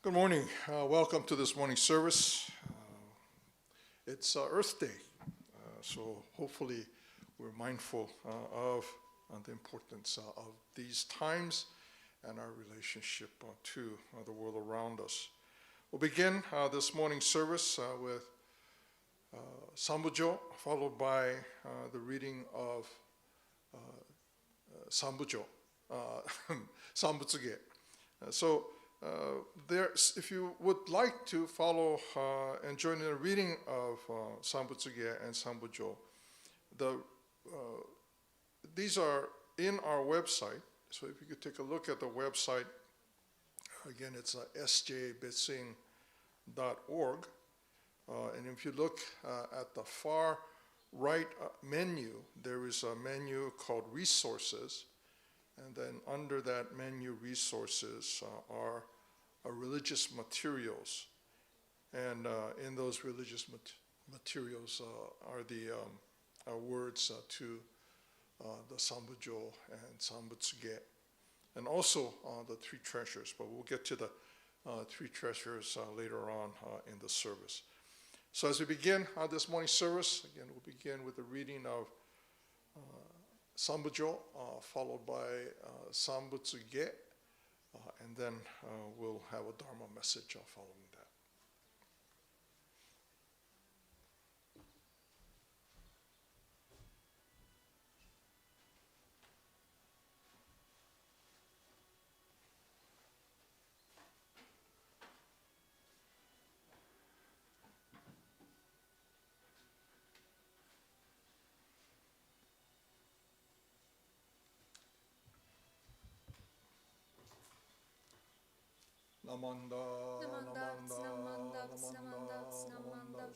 Good morning. Welcome to this morning service. It's Earth Day, so hopefully we're mindful of the importance of these times and our relationship to the world around us. We'll begin this morning's service with Sambujo, followed by the reading of Sambujo, Sambutsuge. If you would like to follow and join in the reading of Sambutsuge and Sambujo, these are in our website. So if you could take a look at the website, again, it's sjbitsing.org. And if you look at the far right menu, there is a menu called Resources. And then under that menu, Resources, are religious materials. And in those religious materials are the words to the Sambujo and Sambutsuge, and also the three treasures. But we'll get to the three treasures later on in the service. So as we begin this morning's service, again, we'll begin with the reading of Sambujo, followed by Sambutsuge, and then we'll have a Dharma message following that. Namanda, namanda, namanda, namanda.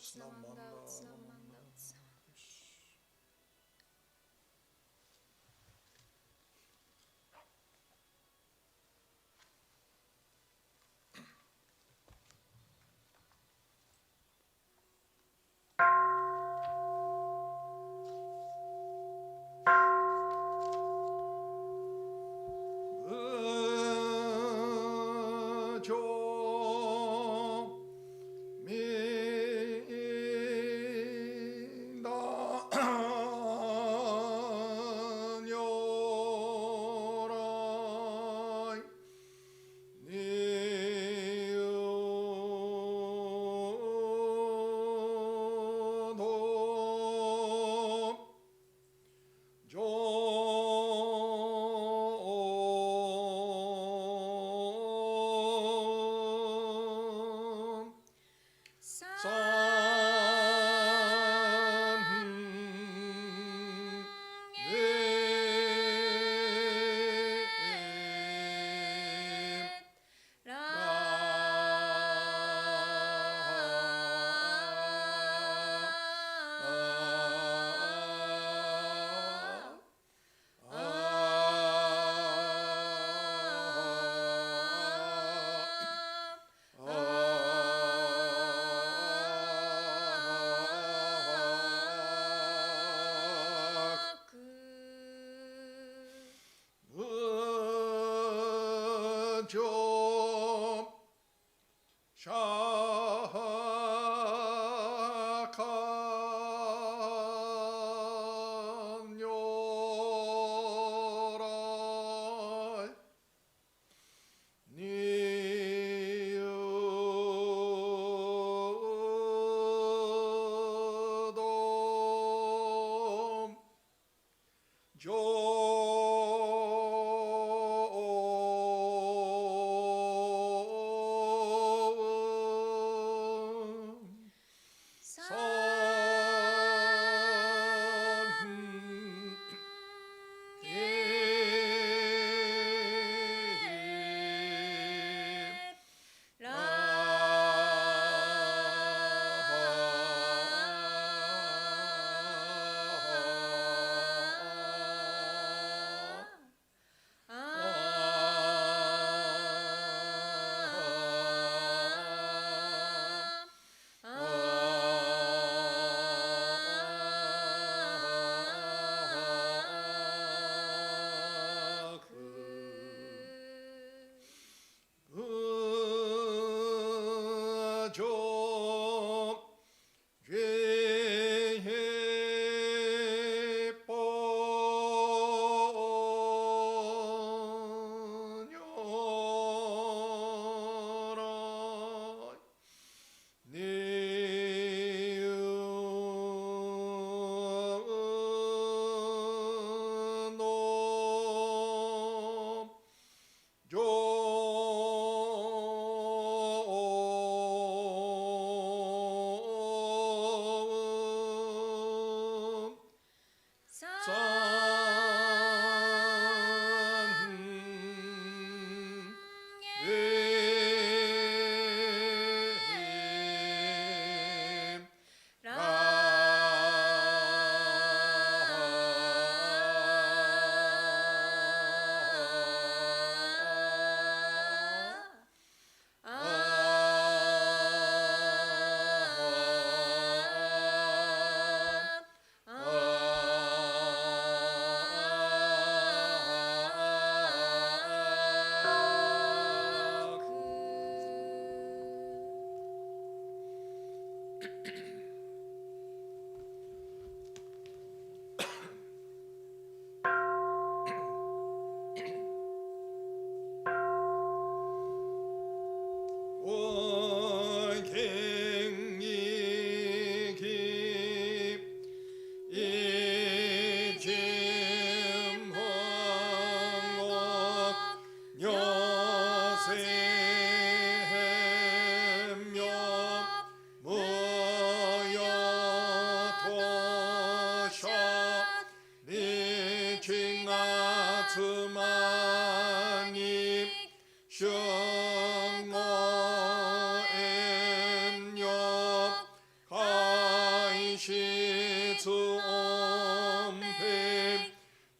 시투옴패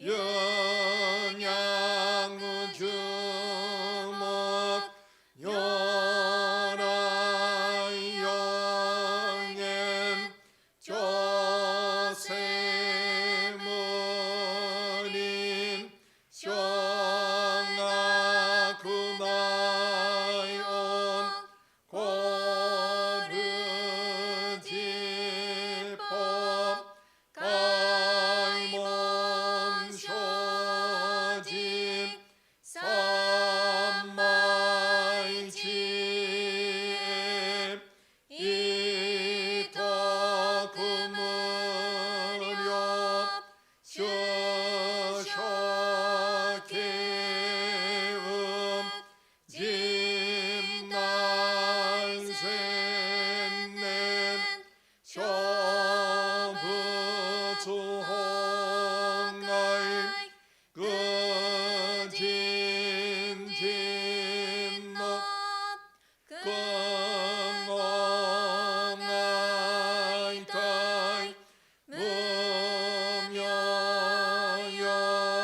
연양무주목 요라영엔 조세무린 쇼나구나이온 고르지법 가이몬쇼진 삼마이치에 이토구무렵 슈쇼케음 진난센넨 쇼부투홍나이 그진진노 긍옹나이타이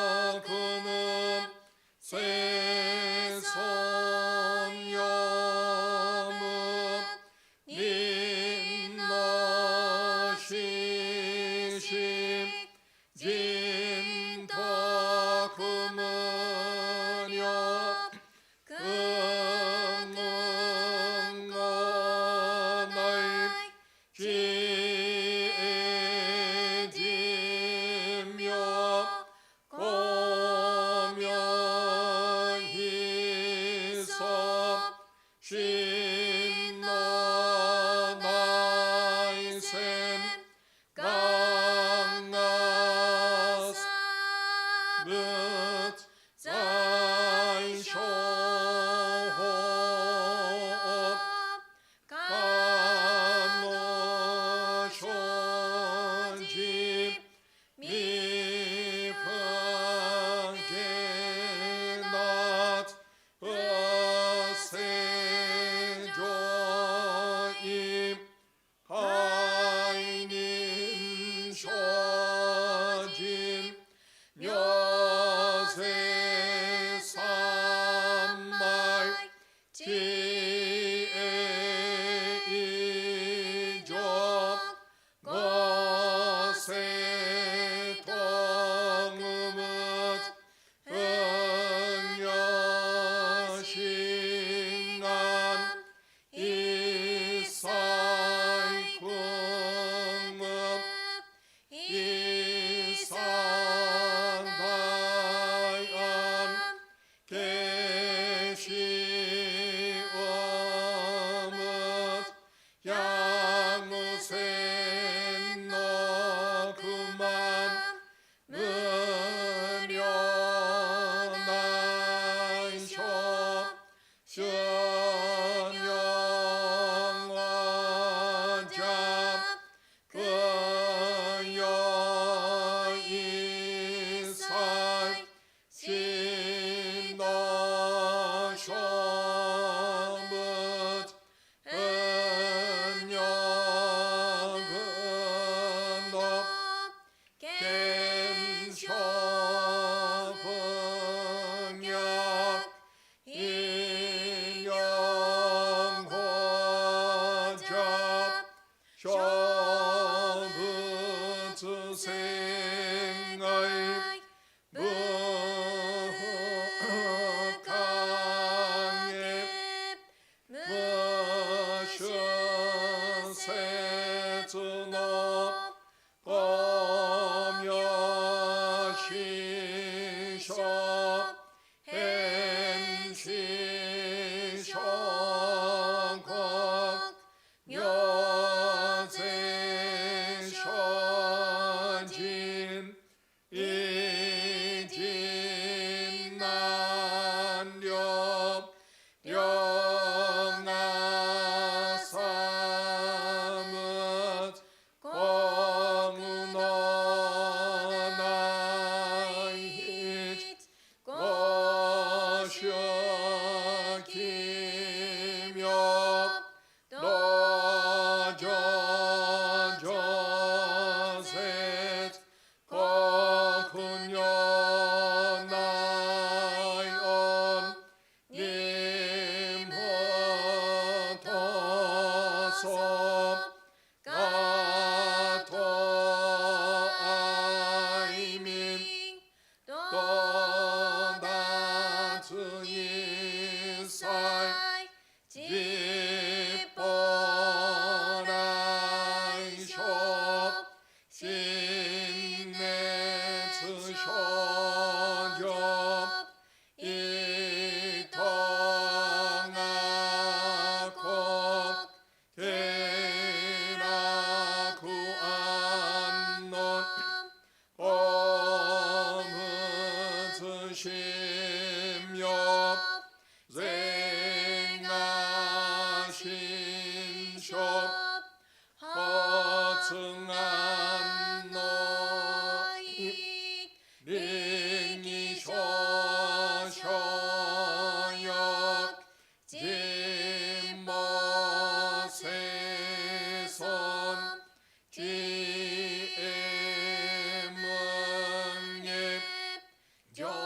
무명여구는 세손여문 닌노시심 진도구문여 금문거나이 지에지며 고명희섭 신노나이센 강나사뭇 자이쇼호업 간노쇼집 미프게낫 어세조임 하이닌쇼진 묘세삼마이 지에이족 거세동음은 흥여신간 이사이궁음 이산다이안 계시엄은 양무센노구만 무려나이쇼 신영원잡 그여이사이 신노쇼뭇 은여근업 겐쇼분약 인영호잡 쇼부투생의 무강에 무슈세투노 범여시쇼 햄시쇼곡 묘세쇼진 이진난렵 영나사뭇 고라 심욕 생하신쇼 허증한 노이 링이쇼쇼역 진모세손 지엠응예 견여시손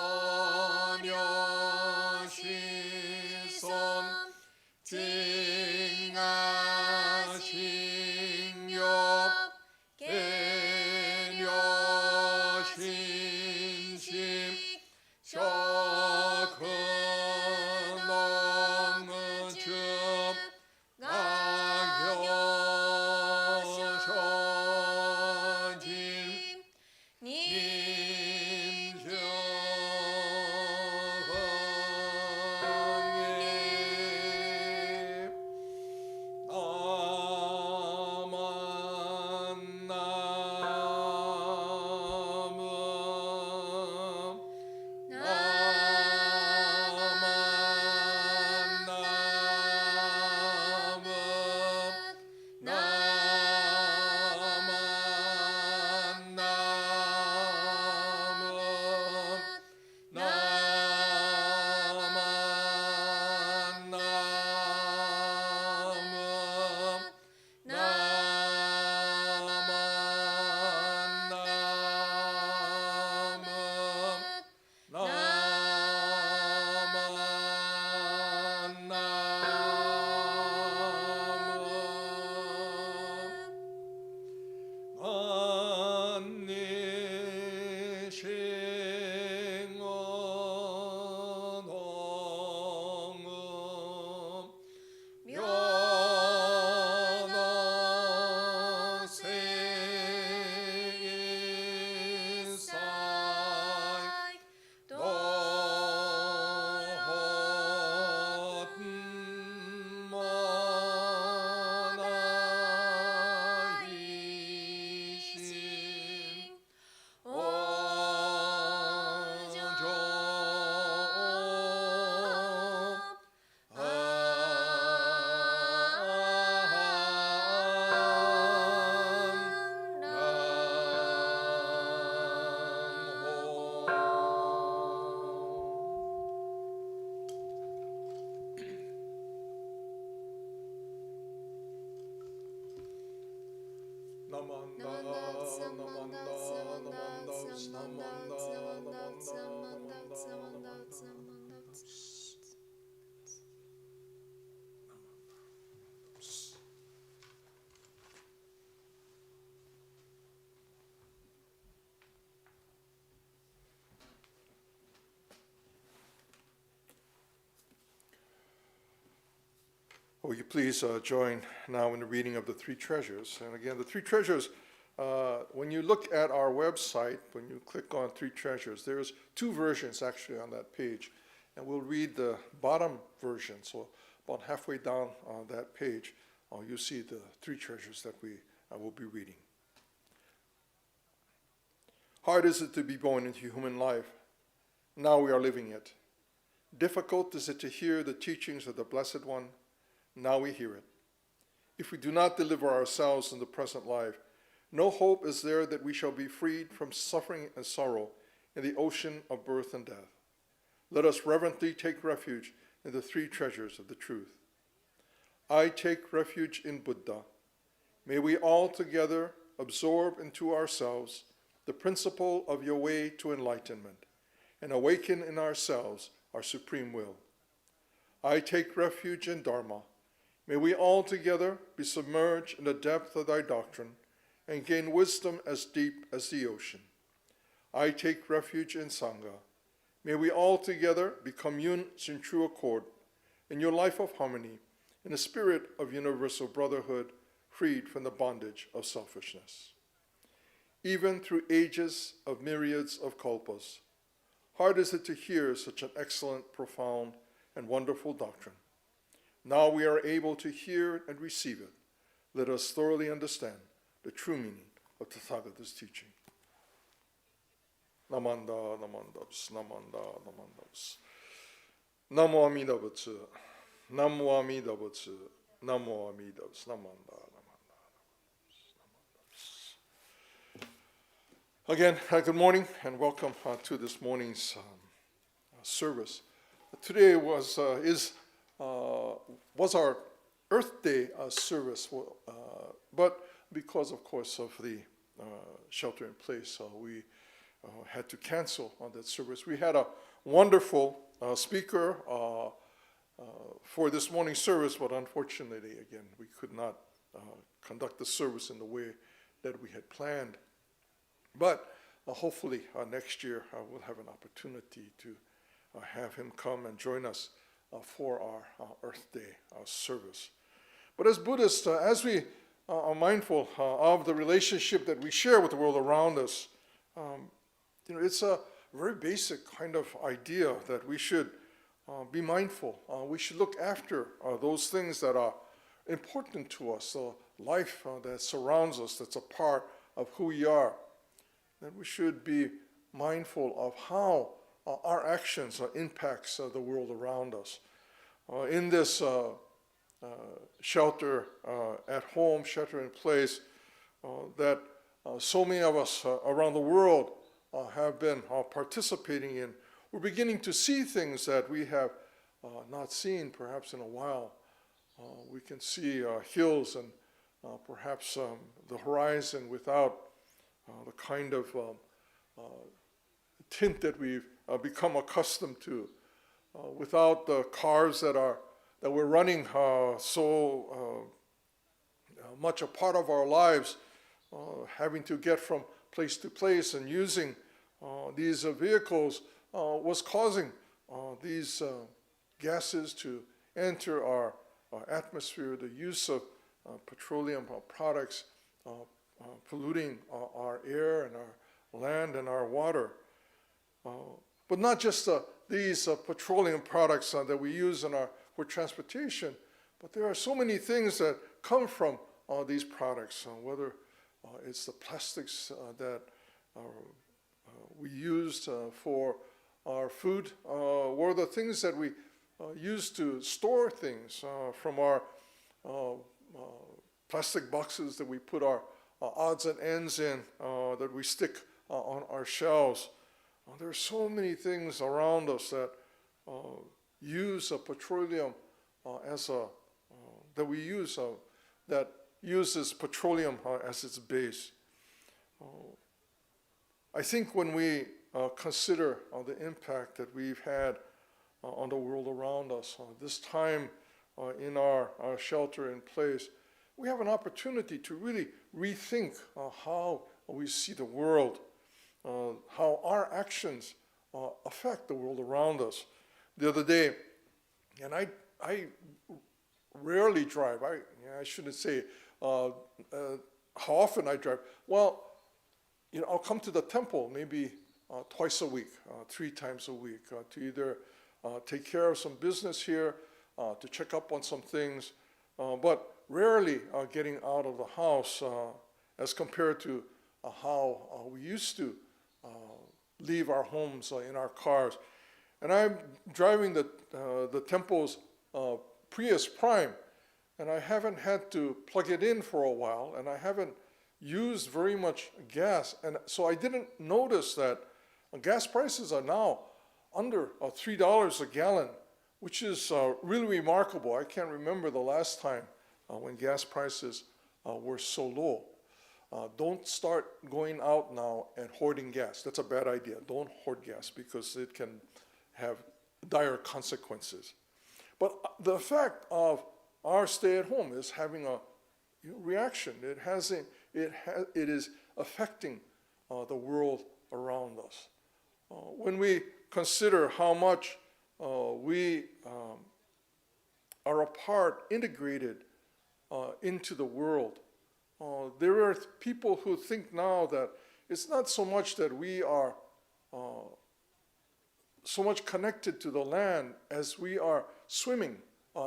징하신욕 개려신심 쇼근홍의즙 낙여쇼진 님주응예 Will you please join now in the reading of the three treasures? And again, the three treasures, when you look at our website, when you click on three treasures, there's two versions actually on that page. And we'll read the bottom version. So about halfway down on that page, you see the three treasures that we will be reading. Hard is it to be born into human life. Now we are living it. Difficult is it to hear the teachings of the Blessed One. Now we hear it. If we do not deliver ourselves in the present life, no hope is there that we shall be freed from suffering and sorrow in the ocean of birth and death. Let us reverently take refuge in the three treasures of the truth. I take refuge in Buddha. May we all together absorb into ourselves the principle of your way to enlightenment and awaken in ourselves our supreme will. I take refuge in Dharma. May we all together be submerged in the depth of thy doctrine and gain wisdom as deep as the ocean. I take refuge in Sangha. May we all together become units in true accord in your life of harmony, in a spirit of universal brotherhood, freed from the bondage of selfishness. Even through ages of myriads of kalpas, hard is it to hear such an excellent, profound, and wonderful doctrine. Now we are able to hear and receive it. Let us thoroughly understand the true meaning of Tathagata's teaching. Namanda, namanda, namanda, namanda. Namo Amida Butsu, Namo Amida Butsu, Namo Amida Butsu, Namanda, namanda. Again, good morning and welcome to this morning's service. Today was our Earth Day service, but because, of course, of the shelter in place, we had to cancel on that service. We had a wonderful speaker for this morning's service, but unfortunately, again, we could not conduct the service in the way that we had planned. But hopefully next year we'll have an opportunity to have him come and join us for our Earth Day service. But as Buddhists, as we are mindful of the relationship that we share with the world around us, it's a very basic kind of idea that we should be mindful. We should look after those things that are important to us, the life that surrounds us, that's a part of who we are. That we should be mindful of how our actions impacts the world around us. In this shelter at home, shelter in place, that so many of us around the world have been participating in, we're beginning to see things that we have not seen perhaps in a while. We can see hills and perhaps the horizon without the kind of tint that we've become accustomed to, without the cars that we're running so much a part of our lives, having to get from place to place and using these vehicles was causing these gases to enter our atmosphere, the use of petroleum products polluting our air and our land and our water. But not just these petroleum products that we use for transportation, but there are so many things that come from these products, whether it's the plastics that we used for our food, or the things that we use to store things, from our plastic boxes that we put our odds and ends in, that we stick on our shelves. There are so many things around us that use petroleum that we use, that uses petroleum as its base. I think when we consider the impact that we've had on the world around us, this time in our shelter in place, we have an opportunity to really rethink how we see the world, how our actions affect the world around us. The other day, and I rarely drive. I shouldn't say how often I drive. Well, I'll come to the temple maybe twice a week, 3 times a week, to either take care of some business here, to check up on some things, but rarely getting out of the house as compared to how we used to leave our homes in our cars. And I'm driving the temple's Prius Prime, and I haven't had to plug it in for a while, and I haven't used very much gas, and so I didn't notice that gas prices are now under $3 a gallon, which is really remarkable. I can't remember the last time when gas prices were so low. Don't start going out now and hoarding gas. That's a bad idea. Don't hoard gas because it can have dire consequences. But the effect of our stay at home is having a reaction. It is affecting the world around us. When we consider how much we are a part, integrated into the world, there are people who think now that it's not so much that we are so much connected to the land as we are swimming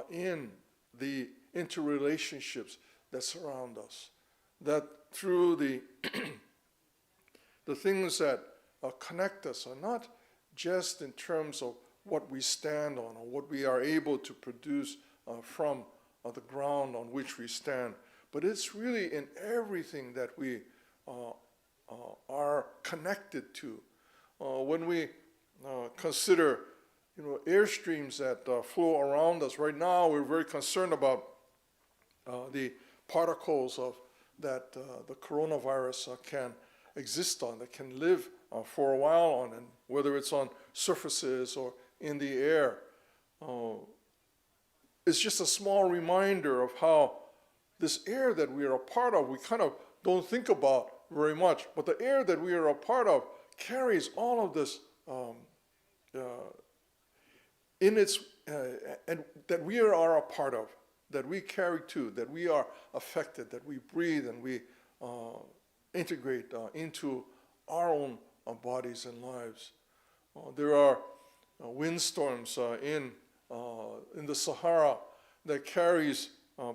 in the interrelationships that surround us. That through the things that connect us, not just in terms of what we stand on or what we are able to produce from the ground on which we stand, but it's really in everything that we are connected to. When we consider, airstreams that flow around us, right now we're very concerned about the particles that the coronavirus can exist on, that can live for a while on, and whether it's on surfaces or in the air. It's just a small reminder of how this air that we are a part of, we kind of don't think about very much, but the air that we are a part of carries all of this in its, and that we are a part of, that we carry too, that we are affected, that we breathe and we integrate into our own bodies and lives. There are windstorms in the Sahara that carries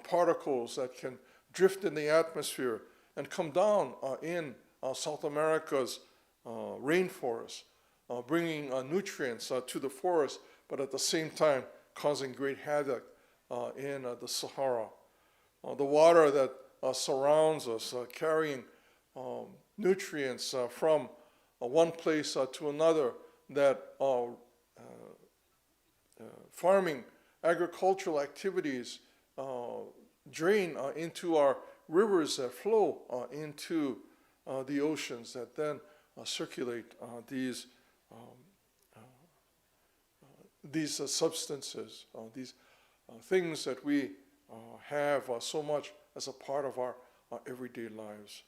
particles that can drift in the atmosphere and come down in South America's rainforest, bringing nutrients to the forest, but at the same time causing great havoc in the Sahara. The water that surrounds us, carrying nutrients from one place to another, that farming, agricultural activities drain into our rivers that flow into the oceans, that then circulate these substances, these things that we have so much as a part of our everyday lives.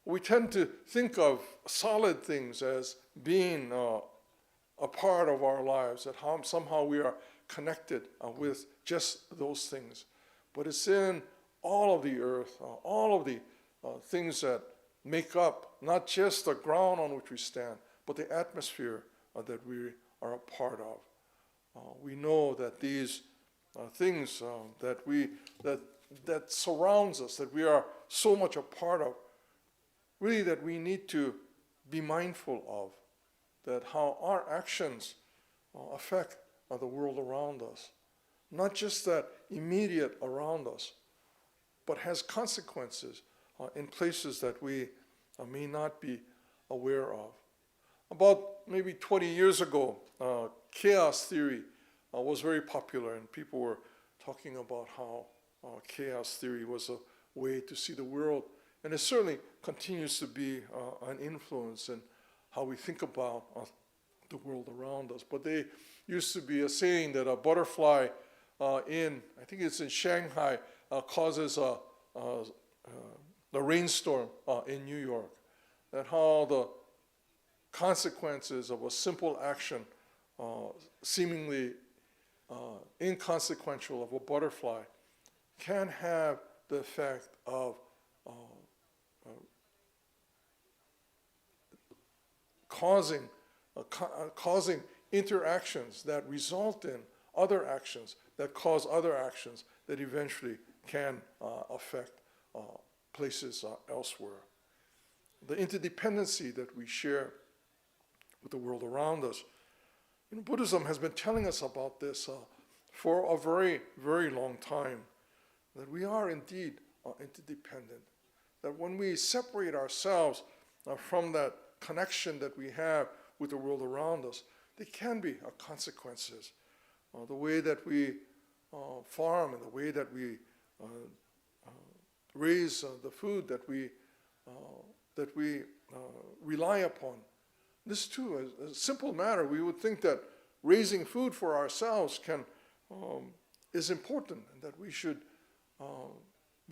We tend to think of solid things as being a part of our lives, that somehow we are connected with just those things. But it's in all of the earth, all of the things that make up not just the ground on which we stand, but the atmosphere that we are a part of. We know that these things that surrounds us, that we are so much a part of, really that we need to be mindful of, that how our actions affect the world around us. Not just that immediate around us, but has consequences in places that we may not be aware of. About maybe 20 years ago, chaos theory was very popular, and people were talking about how chaos theory was a way to see the world. And it certainly continues to be an influence in how we think about the world around us. But there used to be a saying that a butterfly I think it's in Shanghai, causes a rainstorm in New York. That how the consequences of a simple action, seemingly inconsequential, of a butterfly, can have the effect of causing interactions that result in other actions, that cause other actions that eventually can affect places elsewhere. The interdependency that we share with the world around us. Buddhism has been telling us about this for a very, very long time, that we are indeed interdependent, that when we separate ourselves from that connection that we have with the world around us, there can be consequences. The way that we farm and the way that we raise the food that we rely upon. This too is a simple matter. We would think that raising food for ourselves is important, and that we should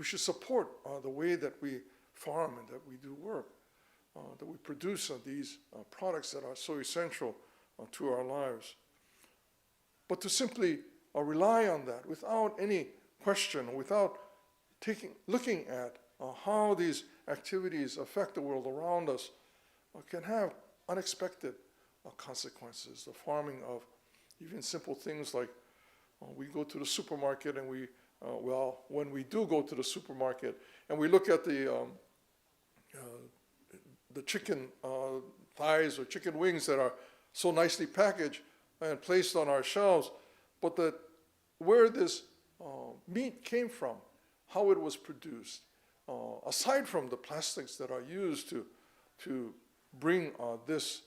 support the way that we farm and that we do work, that we produce these products that are so essential to our lives. But to simply rely on that without any question, without looking at how these activities affect the world around us, can have unexpected consequences. The farming of even simple things like we go to the supermarket and when we do go to the supermarket and we look at the chicken thighs or chicken wings that are so nicely packaged and placed on our shelves, but that where this meat came from, how it was produced, aside from the plastics that are used to bring this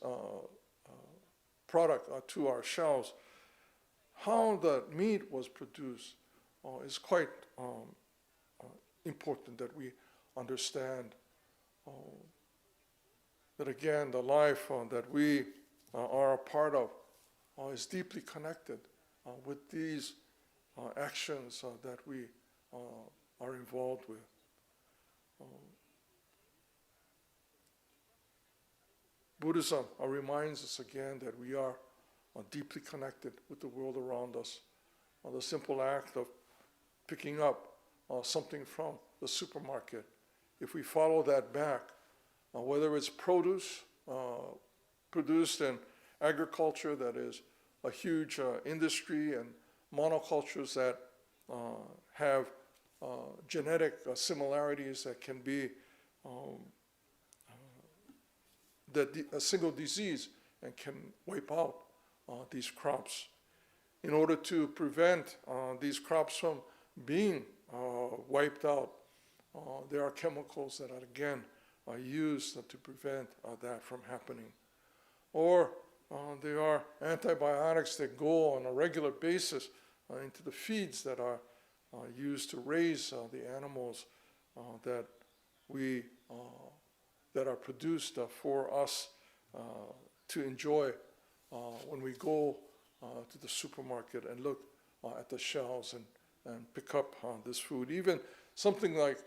product to our shelves, how the meat was produced is quite important that we understand. That again, the life that we are a part of is deeply connected with these actions that we are involved with. Buddhism reminds us again that we are deeply connected with the world around us. The simple act of picking up something from the supermarket, if we follow that back, whether it's produce produced in agriculture that is a huge industry, and monocultures that have genetic similarities that can be a single disease and can wipe out these crops. In order to prevent these crops from being wiped out, there are chemicals that are again used to prevent that from happening. Or there are antibiotics that go on a regular basis into the feeds that are used to raise the animals that are produced for us to enjoy when we go to the supermarket and look at the shelves and pick up this food. Even something like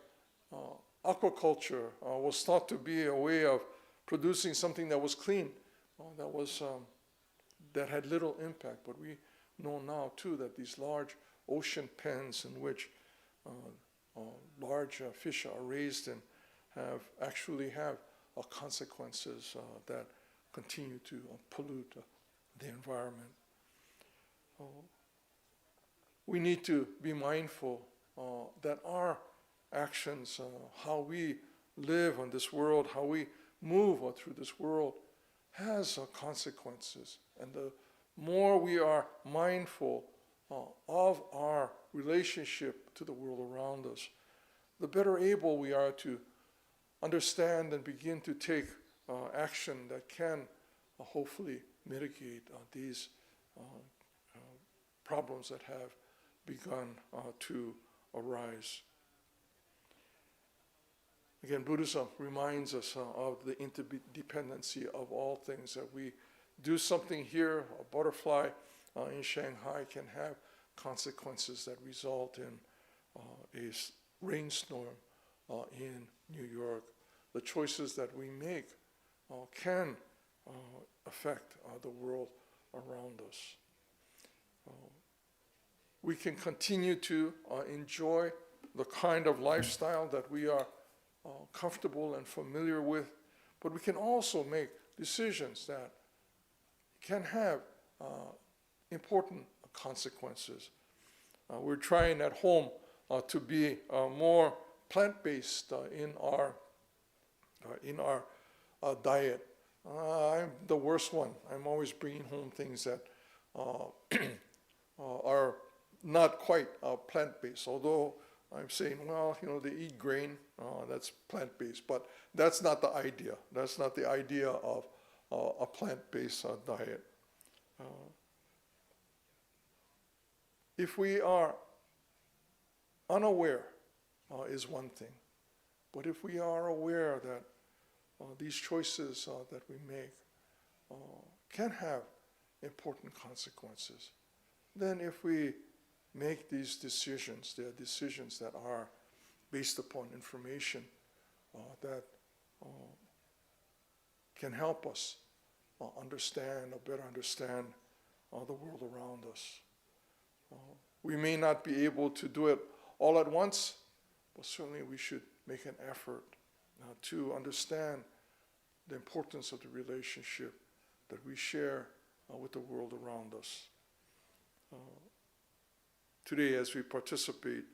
aquaculture was thought to be a way of producing something that was clean, that had little impact. But we know now too that these large ocean pens in which large fish are raised in actually have consequences that continue to pollute the environment. We need to be mindful that our actions, how we live on this world, how we move through this world, has consequences. And the more we are mindful of our relationship to the world around us, the better able we are to understand and begin to take action that can hopefully mitigate these problems that have begun to arise. Again, Buddhism reminds us of the interdependency of all things, that we do something here, a butterfly in Shanghai can have consequences that result in a rainstorm in New York. The choices that we make can affect the world around us. We can continue to enjoy the kind of lifestyle that we are comfortable and familiar with, but we can also make decisions that can have important consequences. We're trying at home to be more plant-based in our diet. I'm the worst one. I'm always bringing home things that are not quite plant-based, although I'm saying, well, they eat grain, that's plant-based, but that's not the idea. That's not the idea of a plant-based diet. If we are unaware is one thing, but if we are aware that these choices that we make can have important consequences, then if we make these decisions, they are decisions that are based upon information that can help us understand or better understand the world around us. We may not be able to do it all at once, but certainly we should make an effort to understand the importance of the relationship that we share with the world around us. Today, as we participate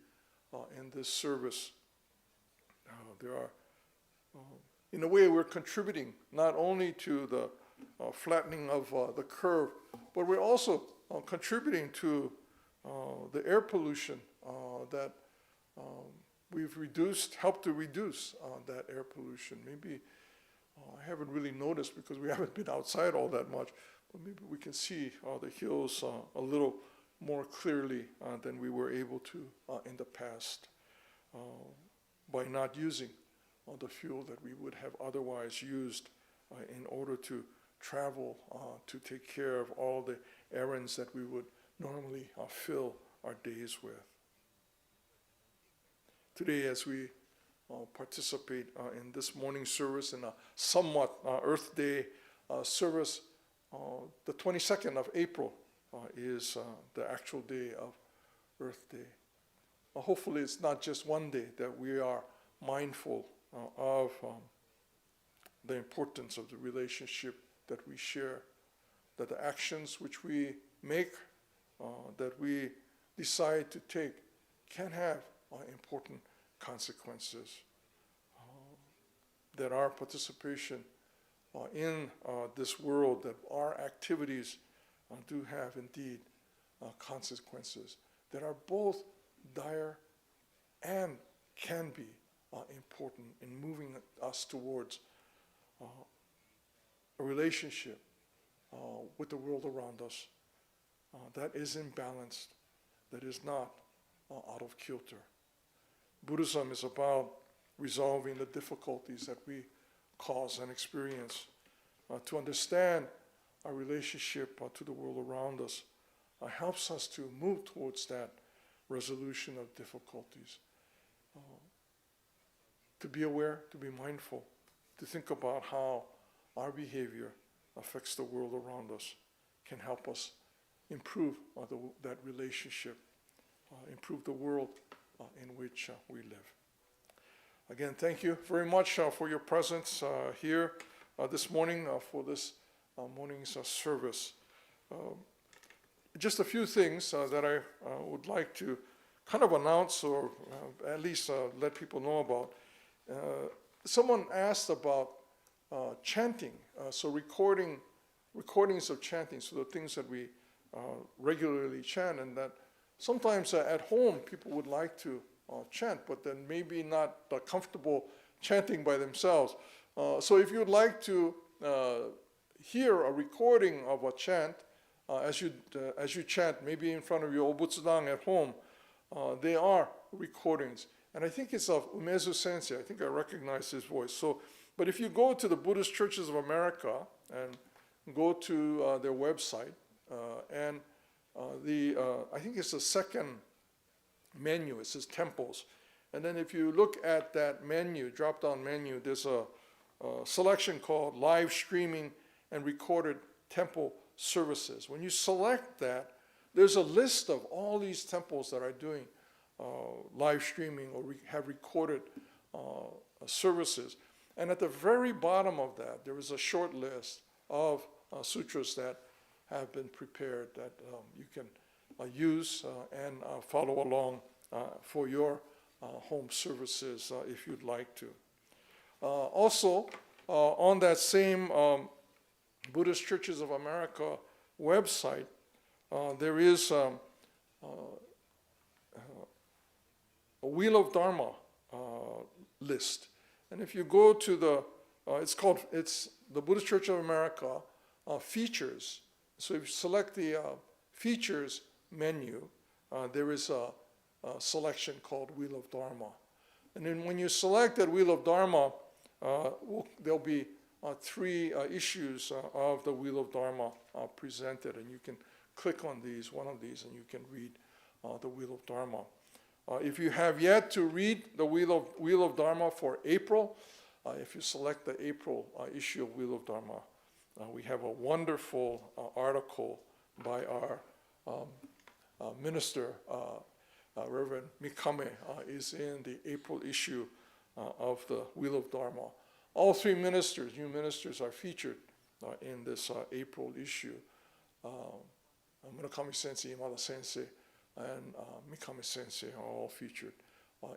in this service, there are in a way, we're contributing not only to the flattening of the curve, but we're also contributing to the air pollution that we've helped to reduce that air pollution. Maybe I haven't really noticed because we haven't been outside all that much, but maybe we can see the hills a little more clearly than we were able to in the past by not using the fuel that we would have otherwise used in order to travel, to take care of all the errands that we would normally fill our days with. Today, as we participate in this morning service in a somewhat Earth Day service, the 22nd of April is the actual day of Earth Day. Hopefully it's not just one day that we are mindful of the importance of the relationship that we share, that the actions which we make, that we decide to take, can have important consequences, that our participation in this world, that our activities do have indeed consequences that are both dire and can be important in moving us towards a relationship with the world around us that is imbalanced, that is not out of kilter. Buddhism is about resolving the difficulties that we cause and experience. To understand our relationship to the world around us helps us to move towards that resolution of difficulties. To be aware, to be mindful, to think about how our behavior affects the world around us can help us improve that relationship, improve the world in which we live. Again, thank you very much for your presence here this morning for this morning's service. Just a few things that I would like to kind of announce or at least let people know about. Someone asked about chanting, so recordings of chanting, so the things that we regularly chant, and that sometimes at home people would like to chant, but then maybe not comfortable chanting by themselves. So if you would like to hear a recording of a chant as you chant, maybe in front of your obutsudang at home, they are recordings. And I think it's of Umezu Sensei. I think I recognize his voice. So, but if you go to the Buddhist Churches of America and go to their website, and I think it's the second menu. It says temples. And then if you look at that menu, drop-down menu, there's a selection called live streaming and recorded temple services. When you select that, there's a list of all these temples that are doing live streaming or have recorded services. And at the very bottom of that, there is a short list of sutras that have been prepared that you can use and follow along for your home services if you'd like to. Also, on that same Buddhist Churches of America website, there is a Wheel of Dharma list. And if you go to it's the Buddhist Church of America features. So if you select the features menu, there is a selection called Wheel of Dharma. And then when you select that Wheel of Dharma, there'll be 3 issues of the Wheel of Dharma presented, and you can click on one of these, and you can read the Wheel of Dharma. If you have yet to read the Wheel of Dharma for April, if you select the April issue of Wheel of Dharma, we have a wonderful article by our minister, Reverend Mikame, is in the April issue of the Wheel of Dharma. All 3 new ministers are featured in this April issue. Murakami Sensei, Imada Sensei, and Mikame Sensei are all featured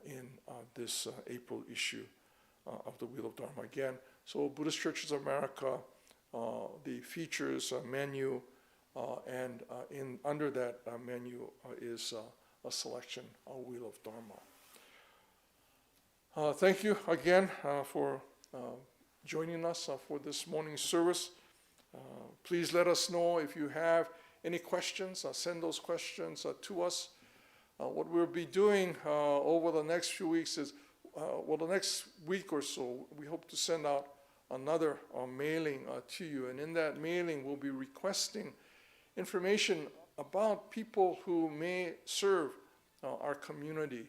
in this April issue of the Wheel of Dharma again. So Buddhist Churches of America, the features menu, and under that menu is a selection, a Wheel of Dharma. Thank you again for joining us for this morning's service. Please let us know if you have any questions. Send those questions to us. What we'll be doing over the next few weeks is, the next week or so, we hope to send out another mailing to you. And in that mailing, we'll be requesting information about people who may serve our community.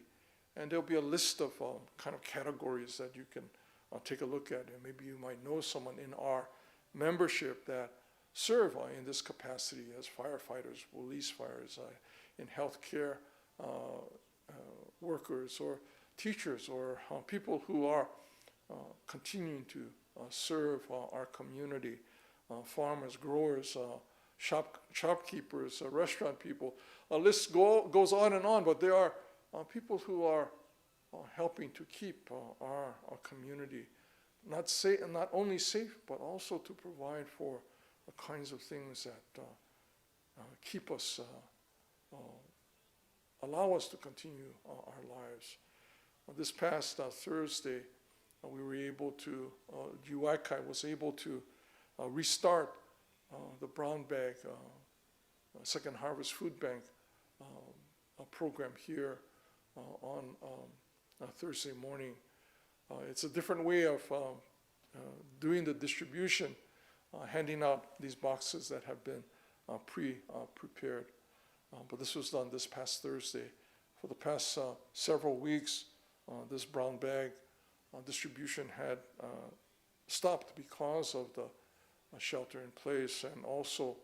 And there'll be a list of kind of categories that you can take a look at. And maybe you might know someone in our membership that serve in this capacity as firefighters, police fires, in healthcare workers, or teachers, or people who are continuing to serve our community, farmers, growers, shopkeepers, restaurant people. A list goes on and on, but there are people who are helping to keep our community not only safe, but also to provide for the kinds of things that keep us, allow us to continue our lives. This past Thursday, we were able to, UICAI was able to restart the Brown Bag Second Harvest Food Bank program here on Thursday morning. It's a different way of doing the distribution, handing out these boxes that have been prepared. But this was done this past Thursday. For the past several weeks, this brown bag distribution had stopped because of the shelter in place, and also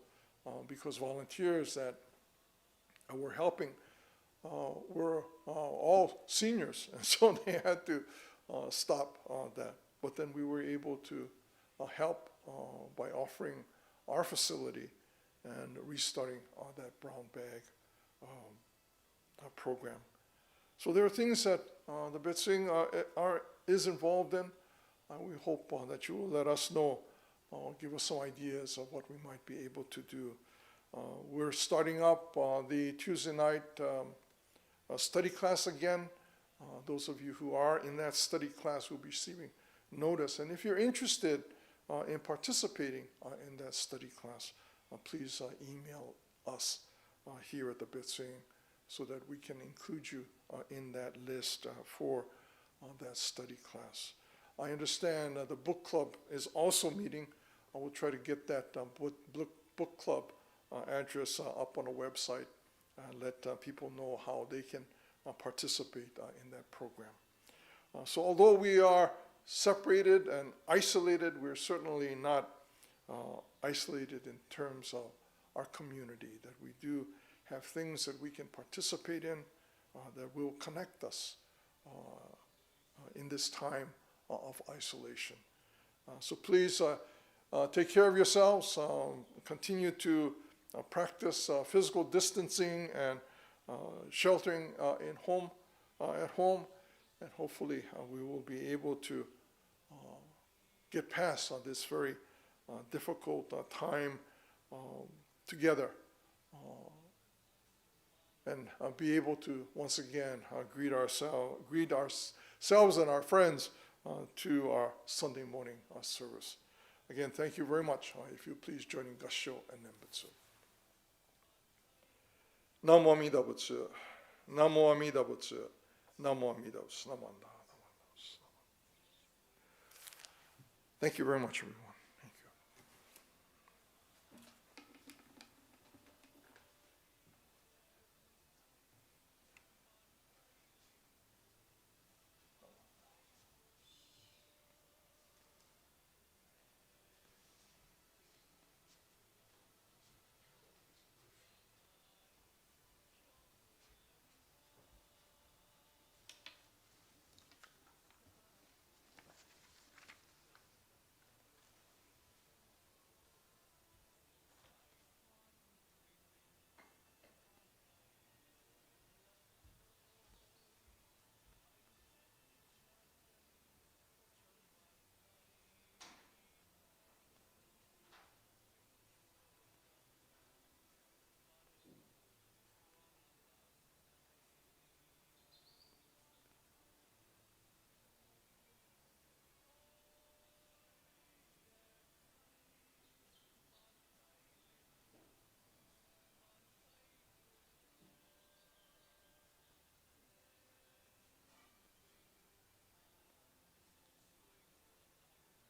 because volunteers that were helping were all seniors, and so they had to stop that. But then we were able to help by offering our facility and restarting that brown bag program. So there are things that the Betsing is involved in. We hope that you will let us know, give us some ideas of what we might be able to do. We're starting up the Tuesday night study class again. Those of you who are in that study class will be receiving notice. And if you're interested in participating in that study class, please email us here at the Betsing so that we can include you in that list for that study class. I understand the book club is also meeting. I will try to get that book club address up on a website and let people know how they can participate in that program. So although we are separated and isolated, we're certainly not isolated in terms of our community, that we do have things that we can participate in that will connect us in this time of isolation. So please take care of yourselves, continue to practice physical distancing and sheltering at home, and hopefully we will be able to get past this very difficult time together, and be able to once again greet ourselves and our friends to our Sunday morning service. Again, thank you very much. If you please join in Gassho and Nembutsu. Namo Amida Butsu, Namo Amida Butsu, Namo Amida Butsu, Namo Amida Butsu. Thank you very much, everyone.